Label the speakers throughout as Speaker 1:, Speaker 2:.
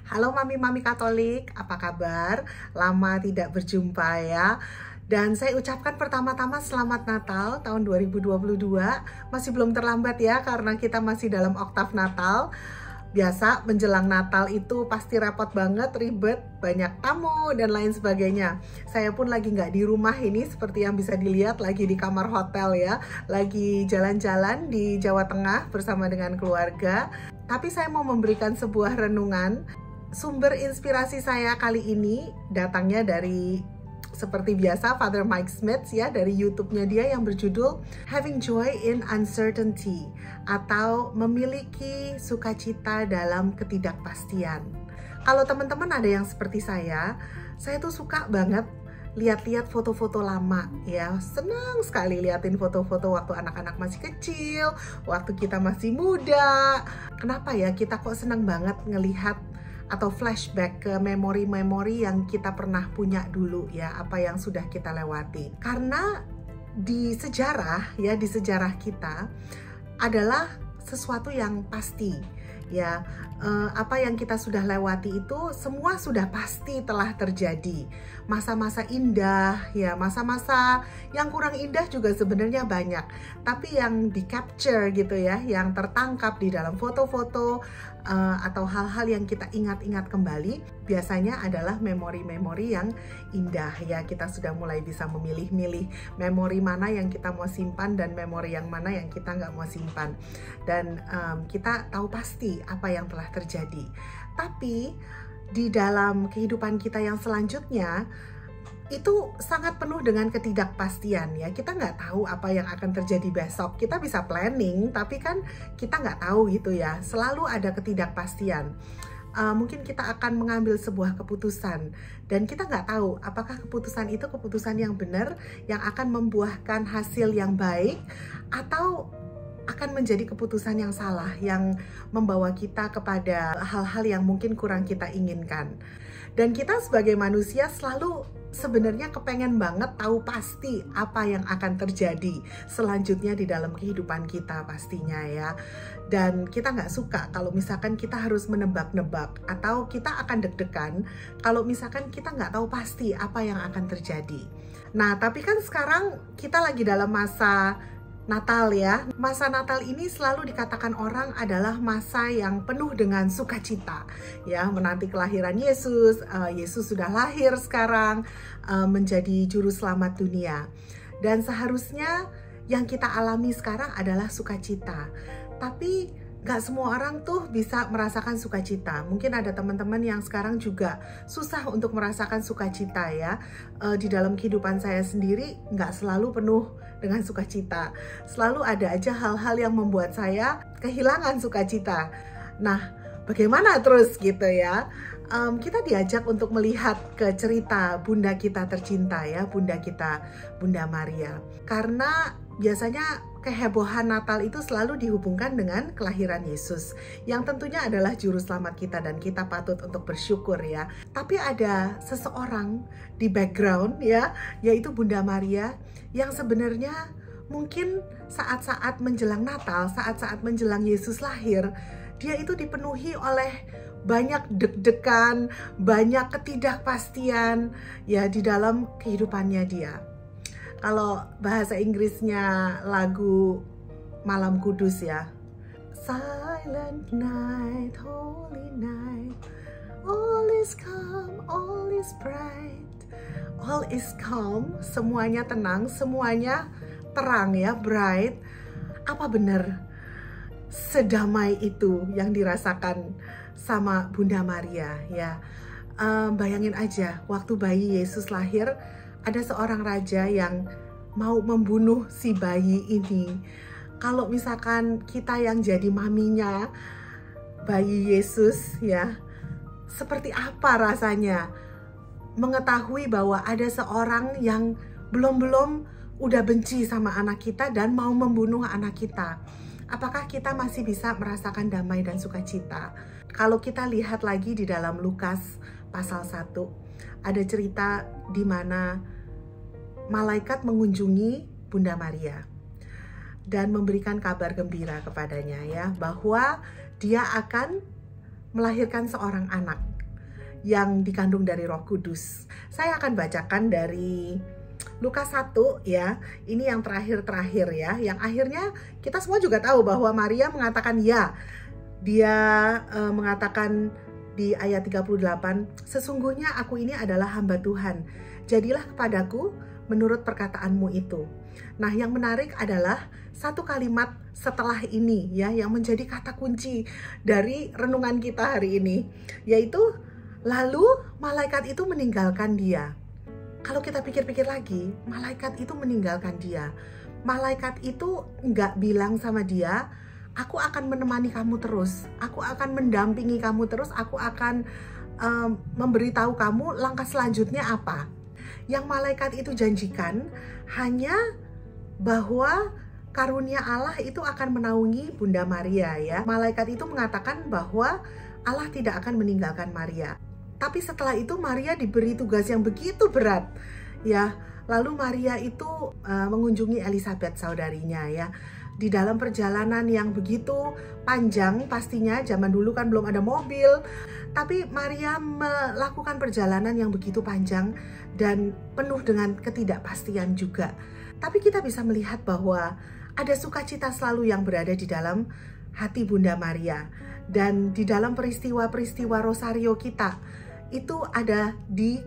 Speaker 1: Halo mami-mami Katolik, apa kabar? Lama tidak berjumpa ya. Dan saya ucapkan pertama-tama selamat Natal tahun 2022. Masih belum terlambat ya, karena kita masih dalam oktav Natal. Biasa menjelang Natal itu pasti repot banget, ribet, banyak tamu dan lain sebagainya. Saya pun lagi nggak di rumah ini, seperti yang bisa dilihat, lagi di kamar hotel ya. Lagi jalan-jalan di Jawa Tengah bersama dengan keluarga. Tapi saya mau memberikan sebuah renungan. Sumber inspirasi saya kali ini datangnya dari, seperti biasa, Father Mike Smith ya, dari YouTube-nya dia yang berjudul Having Joy in Uncertainty, atau memiliki sukacita dalam ketidakpastian. Kalau teman-teman ada yang seperti saya tuh suka banget lihat-lihat foto-foto lama ya. Senang sekali liatin foto-foto waktu anak-anak masih kecil, waktu kita masih muda. Kenapa ya kita kok senang banget ngelihat atau flashback ke memori-memori yang kita pernah punya dulu ya, apa yang sudah kita lewati. Karena di sejarah ya, di sejarah kita adalah sesuatu yang pasti ya. Apa yang kita sudah lewati itu semua sudah pasti telah terjadi. Masa-masa indah ya, masa-masa yang kurang indah juga sebenarnya banyak, tapi yang di capture gitu ya, yang tertangkap di dalam foto-foto atau hal-hal yang kita ingat-ingat kembali, biasanya adalah memori-memori yang indah ya. Kita sudah mulai bisa memilih-milih memori mana yang kita mau simpan dan memori yang mana yang kita nggak mau simpan, dan kita tahu pasti apa yang telah terjadi. Tapi di dalam kehidupan kita yang selanjutnya itu sangat penuh dengan ketidakpastian ya. Kita nggak tahu apa yang akan terjadi besok. Kita bisa planning, tapi kan kita nggak tahu gitu ya. Selalu ada ketidakpastian. Mungkin kita akan mengambil sebuah keputusan dan kita nggak tahu apakah keputusan itu keputusan yang benar, yang akan membuahkan hasil yang baik, atau akan menjadi keputusan yang salah yang membawa kita kepada hal-hal yang mungkin kurang kita inginkan. Dan kita sebagai manusia selalu sebenarnya kepengen banget tahu pasti apa yang akan terjadi selanjutnya di dalam kehidupan kita pastinya ya. Dan kita nggak suka kalau misalkan kita harus menebak-nebak, atau kita akan deg-degan kalau misalkan kita nggak tahu pasti apa yang akan terjadi. Nah, tapi kan sekarang kita lagi dalam masa Natal ya. Masa Natal ini selalu dikatakan orang adalah masa yang penuh dengan sukacita ya, menanti kelahiran Yesus. Yesus sudah lahir sekarang, menjadi juru selamat dunia. Dan seharusnya yang kita alami sekarang adalah sukacita. Tapi gak semua orang tuh bisa merasakan sukacita. Mungkin ada teman-teman yang sekarang juga susah untuk merasakan sukacita ya. Di dalam kehidupan saya sendiri gak selalu penuh dengan sukacita. Selalu ada aja hal-hal yang membuat saya kehilangan sukacita. Nah, bagaimana terus gitu ya? Kita diajak untuk melihat ke cerita bunda kita tercinta ya, bunda kita, Bunda Maria. Karena biasanya kehebohan Natal itu selalu dihubungkan dengan kelahiran Yesus, yang tentunya adalah juru selamat kita dan kita patut untuk bersyukur ya. Tapi ada seseorang di background ya, yaitu Bunda Maria, yang sebenarnya mungkin saat-saat menjelang Natal, saat-saat menjelang Yesus lahir, dia itu dipenuhi oleh banyak deg-degan, banyak ketidakpastian ya di dalam kehidupannya dia. Kalau bahasa Inggrisnya lagu Malam Kudus ya, Silent night, holy night, all is calm, all is bright, all is calm, semuanya tenang, semuanya terang ya, bright. Apa benar sedamai itu yang dirasakan sama Bunda Maria ya? Bayangin aja, waktu bayi Yesus lahir, ada seorang raja yang mau membunuh si bayi ini. Kalau misalkan kita yang jadi maminya bayi Yesus ya, seperti apa rasanya mengetahui bahwa ada seorang yang belum udah benci sama anak kita dan mau membunuh anak kita? Apakah kita masih bisa merasakan damai dan sukacita? Kalau kita lihat lagi di dalam Lukas pasal 1, ada cerita di mana malaikat mengunjungi Bunda Maria dan memberikan kabar gembira kepadanya ya, bahwa dia akan melahirkan seorang anak. yang dikandung dari Roh Kudus. Saya akan bacakan dari Lukas 1 ya. Ini yang terakhir ya, yang akhirnya kita semua juga tahu bahwa Maria mengatakan ya. Dia mengatakan di ayat 38, "Sesungguhnya aku ini adalah hamba Tuhan. Jadilah kepadaku menurut perkataanmu itu." Nah, yang menarik adalah satu kalimat setelah ini ya, yang menjadi kata kunci dari renungan kita hari ini, yaitu lalu malaikat itu meninggalkan dia. Kalau kita pikir-pikir lagi, malaikat itu meninggalkan dia. Malaikat itu nggak bilang sama dia, "Aku akan menemani kamu terus, aku akan mendampingi kamu terus, aku akan memberitahu kamu langkah selanjutnya apa." Yang malaikat itu janjikan hanya bahwa karunia Allah itu akan menaungi Bunda Maria ya. Malaikat itu mengatakan bahwa Allah tidak akan meninggalkan Maria. Tapi setelah itu Maria diberi tugas yang begitu berat ya. Lalu Maria itu mengunjungi Elizabeth saudarinya ya. Di dalam perjalanan yang begitu panjang, pastinya zaman dulu kan belum ada mobil, tapi Maria melakukan perjalanan yang begitu panjang dan penuh dengan ketidakpastian juga. Tapi kita bisa melihat bahwa ada sukacita selalu yang berada di dalam hati Bunda Maria. Dan di dalam peristiwa-peristiwa rosario kita, itu ada di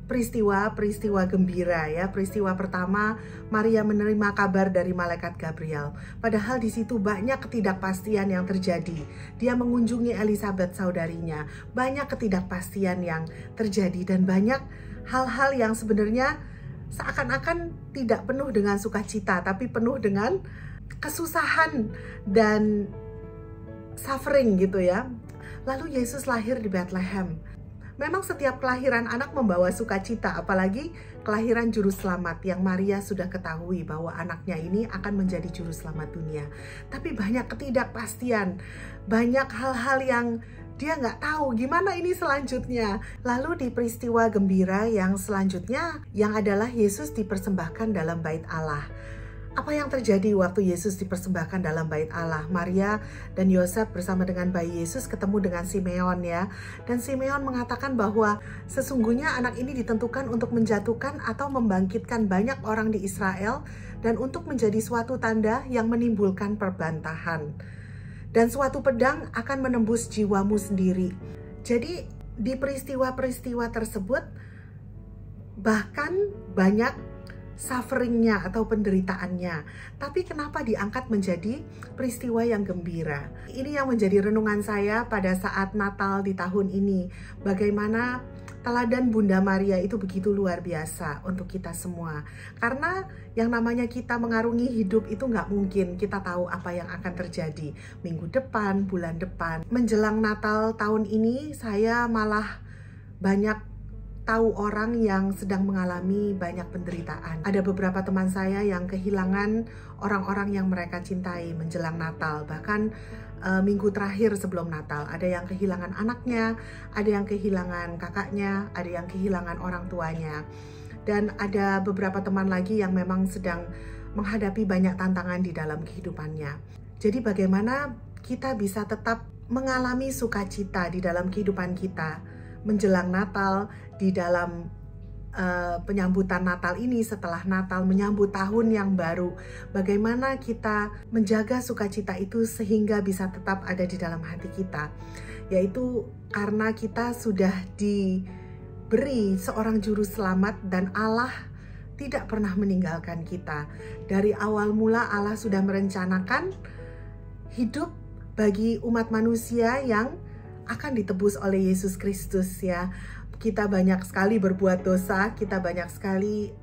Speaker 1: peristiwa-peristiwa gembira ya. Peristiwa pertama, Maria menerima kabar dari malaikat Gabriel. Padahal di situ banyak ketidakpastian yang terjadi. Dia mengunjungi Elizabeth saudarinya. Banyak ketidakpastian yang terjadi dan banyak hal-hal yang sebenarnya seakan-akan tidak penuh dengan sukacita, tapi penuh dengan kesusahan dan suffering gitu ya. Lalu Yesus lahir di Bethlehem. Memang setiap kelahiran anak membawa sukacita, apalagi kelahiran juru selamat yang Maria sudah ketahui bahwa anaknya ini akan menjadi juru selamat dunia. Tapi banyak ketidakpastian, banyak hal-hal yang dia nggak tahu gimana ini selanjutnya. Lalu di peristiwa gembira yang selanjutnya, yang adalah Yesus dipersembahkan dalam bait Allah. Apa yang terjadi waktu Yesus dipersembahkan dalam bait Allah? Maria dan Yosef bersama dengan bayi Yesus ketemu dengan Simeon ya. Dan Simeon mengatakan bahwa sesungguhnya anak ini ditentukan untuk menjatuhkan atau membangkitkan banyak orang di Israel dan untuk menjadi suatu tanda yang menimbulkan perbantahan. Dan suatu pedang akan menembus jiwamu sendiri. Jadi di peristiwa-peristiwa tersebut bahkan banyak sufferingnya atau penderitaannya. Tapi kenapa diangkat menjadi peristiwa yang gembira? Ini yang menjadi renungan saya pada saat Natal di tahun ini. Bagaimana teladan Bunda Maria itu begitu luar biasa untuk kita semua. Karena yang namanya kita mengarungi hidup itu nggak mungkin kita tahu apa yang akan terjadi minggu depan, bulan depan. Menjelang Natal tahun ini saya malah banyak tahu orang yang sedang mengalami banyak penderitaan. Ada beberapa teman saya yang kehilangan orang-orang yang mereka cintai menjelang Natal. Bahkan minggu terakhir sebelum Natal, ada yang kehilangan anaknya, ada yang kehilangan kakaknya, ada yang kehilangan orang tuanya. Dan ada beberapa teman lagi yang memang sedang menghadapi banyak tantangan di dalam kehidupannya. Jadi bagaimana kita bisa tetap mengalami sukacita di dalam kehidupan kita menjelang Natal, di dalam penyambutan Natal ini, setelah Natal menyambut tahun yang baru. Bagaimana kita menjaga sukacita itu sehingga bisa tetap ada di dalam hati kita. Yaitu karena kita sudah diberi seorang juru selamat dan Allah tidak pernah meninggalkan kita. Dari awal mula Allah sudah merencanakan hidup bagi umat manusia yang akan ditebus oleh Yesus Kristus ya. Kita banyak sekali berbuat dosa, kita banyak sekali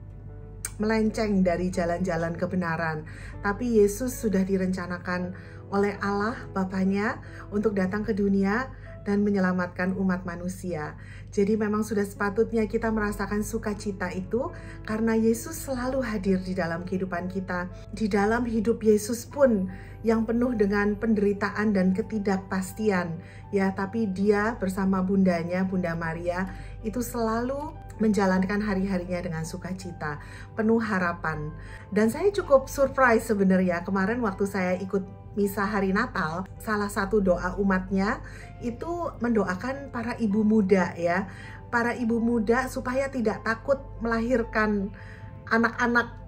Speaker 1: melenceng dari jalan-jalan kebenaran. Tapi Yesus sudah direncanakan oleh Allah Bapanya untuk datang ke dunia dan menyelamatkan umat manusia. Jadi memang sudah sepatutnya kita merasakan sukacita itu karena Yesus selalu hadir di dalam kehidupan kita. Di dalam hidup Yesus pun yang penuh dengan penderitaan dan ketidakpastian. Ya, tapi dia bersama bundanya, Bunda Maria, itu selalu menjalankan hari-harinya dengan sukacita, penuh harapan. Dan saya cukup surprise sebenarnya kemarin waktu saya ikut misa hari Natal, salah satu doa umatnya itu mendoakan para ibu muda ya. Para ibu muda supaya tidak takut melahirkan anak-anak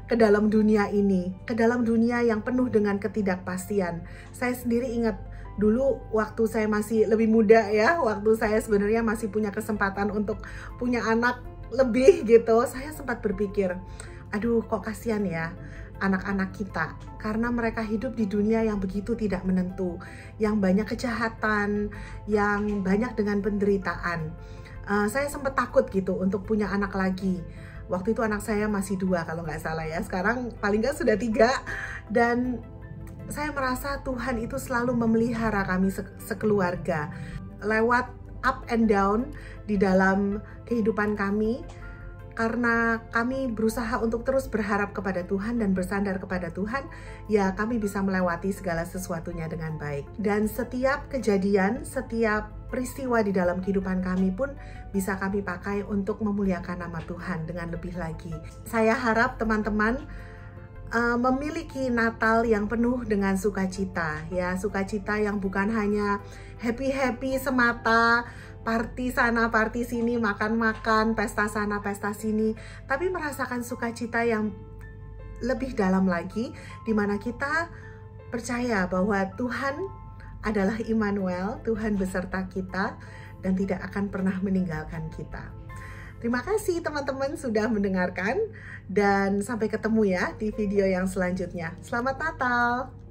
Speaker 1: ke dalam dunia ini, ke dalam dunia yang penuh dengan ketidakpastian. Saya sendiri ingat dulu waktu saya masih lebih muda ya, waktu saya sebenarnya masih punya kesempatan untuk punya anak lebih gitu, saya sempat berpikir, aduh kok kasihan ya anak-anak kita, karena mereka hidup di dunia yang begitu tidak menentu, yang banyak kejahatan, yang banyak dengan penderitaan. Saya sempat takut gitu untuk punya anak lagi. Waktu itu anak saya masih 2 kalau nggak salah ya, sekarang paling nggak sudah 3. Dan saya merasa Tuhan itu selalu memelihara kami sekeluarga lewat up and down di dalam kehidupan kami, karena kami berusaha untuk terus berharap kepada Tuhan dan bersandar kepada Tuhan, ya kami bisa melewati segala sesuatunya dengan baik. Dan setiap kejadian, setiap peristiwa di dalam kehidupan kami pun bisa kami pakai untuk memuliakan nama Tuhan dengan lebih lagi. Saya harap teman-teman memiliki Natal yang penuh dengan sukacita, ya, sukacita yang bukan hanya happy-happy semata, party sana, party sini, makan-makan, pesta sana, pesta sini, tapi merasakan sukacita yang lebih dalam lagi, di mana kita percaya bahwa Tuhan adalah Immanuel, Tuhan beserta kita, dan tidak akan pernah meninggalkan kita. Terima kasih teman-teman sudah mendengarkan, dan sampai ketemu ya di video yang selanjutnya. Selamat Natal!